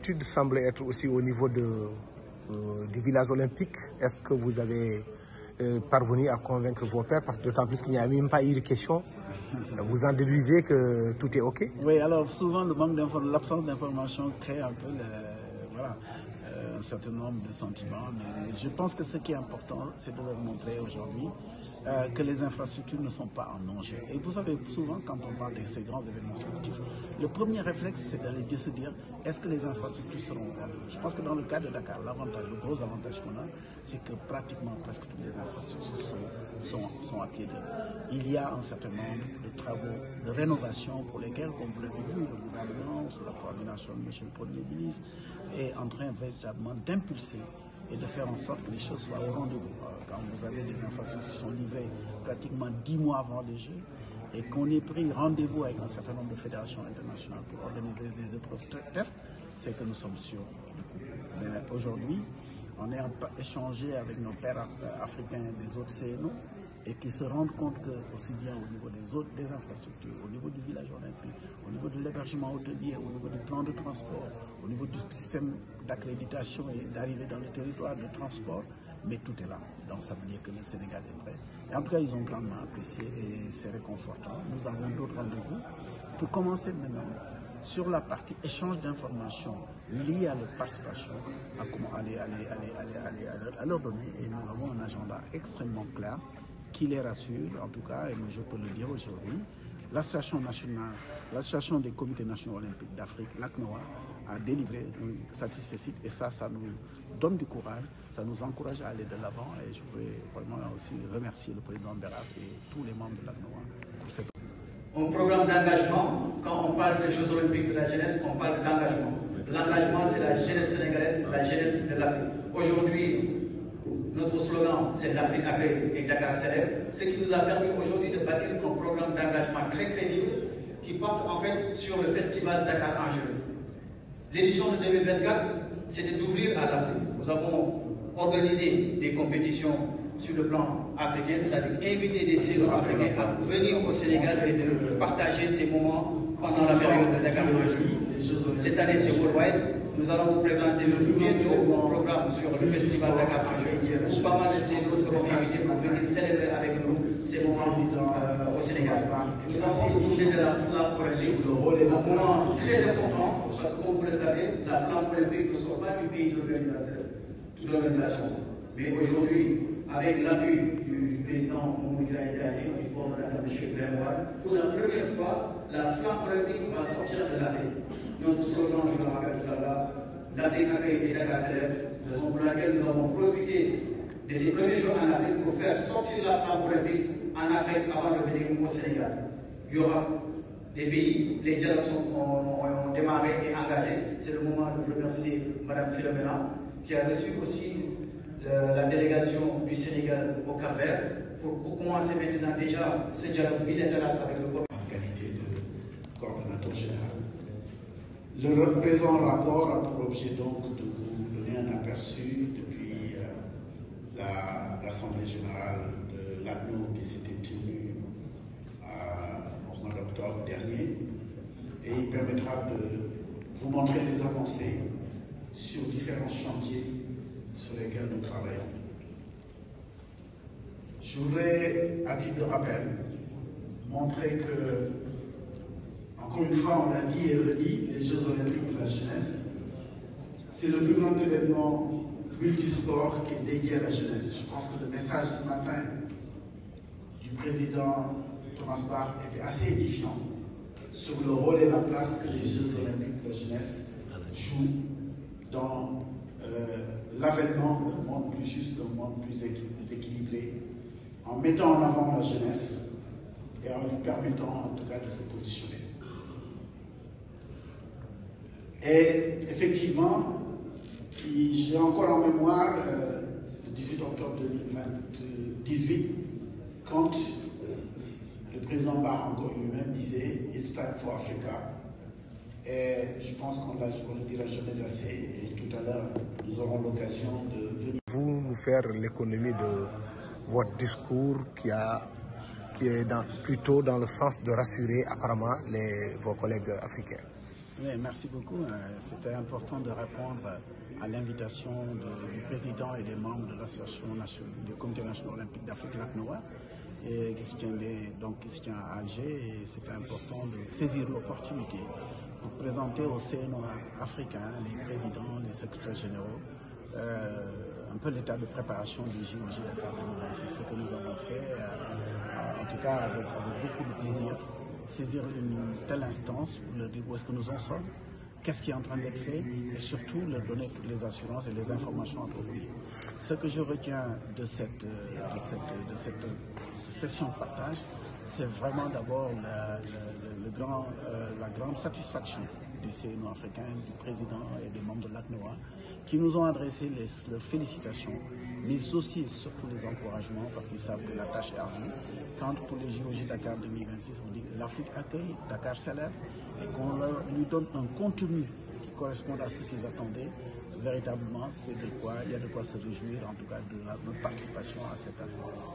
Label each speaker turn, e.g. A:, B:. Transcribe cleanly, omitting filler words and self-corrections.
A: l'inquiétude semble être aussi au niveau du village olympique. Est-ce que vous avez parvenu à convaincre vos pairs? Parce que d'autant plus qu'il n'y a même pas eu de question. Vous en déduisez que tout est OK?
B: Oui, alors souvent l'absence d'information crée un peu un certain nombre de sentiments. Mais je pense que ce qui est important, c'est de leur montrer aujourd'hui que les infrastructures ne sont pas en danger. Et vous savez, souvent quand on parle de ces grands événements sportifs, le premier réflexe, c'est de se dire, est-ce que les infrastructures seront en danger? Je pense que dans le cas de Dakar, le gros avantage qu'on a, c'est que pratiquement presque toutes les infrastructures sont à pied d'œuvre. Il y a un certain nombre de travaux de rénovation pour lesquels, comme vous l'avez vu, le gouvernement, sous la coordination de M. le Premier ministre, est en train véritablement d'impulser et de faire en sorte que les choses soient au rendez-vous. Quand vous avez des infrastructures qui sont livrées pratiquement 10 mois avant les Jeux et qu'on ait pris rendez-vous avec un certain nombre de fédérations internationales pour organiser des épreuves tests, c'est que nous sommes sûrs du coup. Mais aujourd'hui, on est échangé avec nos pairs africains des autres CNO et qui se rendent compte que, aussi bien au niveau des infrastructures, au niveau du village olympique, au niveau de l'hébergement hôtelier, au niveau du plan de transport, au niveau du système d'accréditation et d'arrivée dans le territoire de transport, mais tout est là. Donc ça veut dire que le Sénégal est prêt. Et en tout cas, ils ont grandement apprécié et c'est réconfortant. Nous avons d'autres rendez-vous pour commencer maintenant sur la partie échange d'informations liées à leur participation, à comment à leur donner. Et nous avons un agenda extrêmement clair qui les rassure, en tout cas, et je peux le dire aujourd'hui. L'association nationale, l'association des comités nationaux olympiques d'Afrique, l'ACNOA, a délivré un satisfait et ça nous donne du courage, ça nous encourage à aller de l'avant et je voudrais vraiment aussi remercier le président Berab et tous les membres de l'ACNOA pour cette...
C: Un programme d'engagement, quand on parle des Jeux olympiques de la jeunesse, on parle d'engagement. L'engagement, c'est la jeunesse sénégalaise, la jeunesse de l'Afrique. Aujourd'hui, notre slogan, c'est l'Afrique accueille et Dakar célèbre, ce qui nous a permis aujourd'hui de bâtir un programme d'engagement très crédible qui porte en fait sur le festival Dakar Enjeu. L'édition de 2024, c'était d'ouvrir à l'Afrique. Nous avons organisé des compétitions sur le plan africain, c'est-à-dire inviter des séjours africains à venir au Sénégal et de partager ces moments pendant la période de Dakar Enjeu. Cette année, c'est worldwide. Nous allons vous présenter bientôt un programme sur le festival Dakar Enjeu, où pas mal de séjours seront invités pour venir célébrer avec nous ces moments au Sénégal. Nous avons décidé de la flamme olympique, un moment très important, parce que comme vous le savez, la flamme olympique ne sort pas du pays de l'organisation. Mais aujourd'hui, avec l'appui du président Moumoudja Italien, du coordonnateur M. Grémoire, pour la première fois, la flamme olympique va sortir de l'Afrique. Notre slogan, je le rappelle tout à l'heure, l'Afrique accueille et Dakar célèbre, raison pour laquelle nous avons profité de ces premiers jours en Afrique pour faire sortir la flamme olympique en Afrique avant de venir au Sénégal. Il y aura des pays, les dialogues ont démarré et engagé. C'est le moment de remercier Mme Philomena, qui a reçu aussi la délégation du Sénégal au Cap-Vert pour commencer maintenant déjà ce dialogue bilatéral avec le gouvernement.
D: En qualité de coordonnateur général. Le présent rapport a pour objet donc de vous donner un aperçu depuis l'Assemblée générale de l'ACNO qui s'était tenue au mois d'octobre dernier et il permettra de vous montrer les avancées sur différents chantiers sur lesquels nous travaillons. Je voudrais, à titre de rappel, montrer que, encore une fois, on l'a dit et redit, les Jeux olympiques de la jeunesse, c'est le plus grand événement multisport qui est dédié à la jeunesse. Je pense que le message ce matin du président Thomas Bach était assez édifiant sur le rôle et la place que les Jeux olympiques de la jeunesse jouent dans l'avènement d'un monde plus juste, d'un monde plus équilibré, en mettant en avant la jeunesse et en lui permettant en tout cas de se positionner. Et effectivement, j'ai encore en mémoire le 18 octobre 2018, quand le président Barre encore lui-même disait « It's time for Africa ». Et je pense qu'on ne le dira jamais assez. Et tout à l'heure, nous aurons l'occasion de venir.
A: Vous nous faire l'économie de votre discours qui est plutôt dans le sens de rassurer apparemment vos collègues africains.
B: Oui, merci beaucoup. C'était important de répondre à l'invitation du président et des membres de l'association du Comité national olympique d'Afrique LACNOA qui se tient à Alger, et c'était important de saisir l'opportunité pour présenter au CNOA africain, les présidents, les secrétaires généraux, un peu l'état de préparation du JOJ Dakar 2026, ce que nous avons fait, en tout cas avec beaucoup de plaisir, saisir une telle instance pour leur dire où est-ce que nous en sommes, qu'est-ce qui est en train d'être fait, et surtout leur donner toutes les assurances et les informations appropriées. Ce que je retiens de cette session de partage, c'est vraiment d'abord la grande satisfaction des CNO africains, du président et des membres de l'ACNOA, qui nous ont adressé leurs félicitations, mais aussi et surtout les encouragements, parce qu'ils savent que la tâche est ardue. Quand pour les JOJ Dakar 2026, on dit que l'Afrique accueille, Dakar célèbre, et qu'on lui donne un contenu qui corresponde à ce qu'ils attendaient, véritablement, il y a de quoi se réjouir, en tout cas, de notre participation à cette instance.